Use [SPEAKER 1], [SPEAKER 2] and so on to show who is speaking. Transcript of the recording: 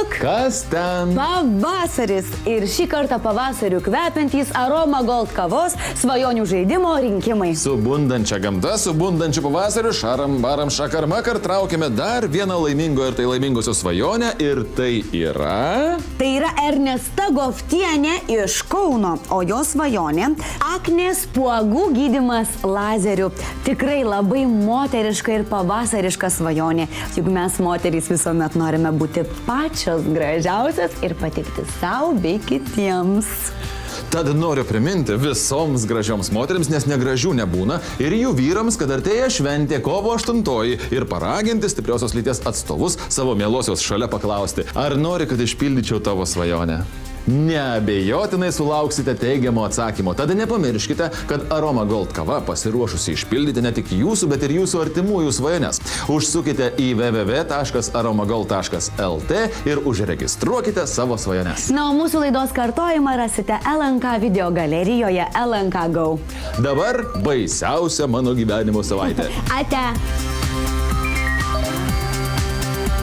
[SPEAKER 1] Liuk!
[SPEAKER 2] Kas ten?
[SPEAKER 1] Pavasaris ir šį kartą pavasariu kvepiantys Aroma Gold kavos svajonių žaidimo rinkimai.
[SPEAKER 2] Su bundančia gamta, su bundančiu pavasariu, šaram, baram, šakar, makar, traukime dar vieną laimingo ir tai laimingosios svajonę ir tai yra...
[SPEAKER 1] Tai yra Ernesta Goftienė iš Kauno, o jos svajonė - aknės spuogų gydymas lazeriu. Tikrai labai moteriška ir pavasariška svajonė. Juk mes moterys visuomet norime būti pačios gražiausias ir patikti savo bei kitiems.
[SPEAKER 2] Tad noriu priminti visoms gražioms moteriams, nes negražių nebūna, ir jų vyrams, kad artėja šventė kovo 8 ir paraginti stipriosios lyties atstovus savo mielosios šalia paklausti, ar nori, kad išpildyčiau tavo svajonę. Neabejotinai sulauksite teigiamo atsakymo. Tada nepamirškite, kad Aroma Gold kava pasiruošusi išpildyti ne tik jūsų, bet ir jūsų artimųjų svajones. Užsukite į www.aromagold.lt ir užregistruokite savo svajones.
[SPEAKER 1] Na, o mūsų laidos kartojimą rasite LNK video galerijoje LNK Go.
[SPEAKER 2] Dabar baisiausia mano gyvenimo savaitė.
[SPEAKER 1] Ate.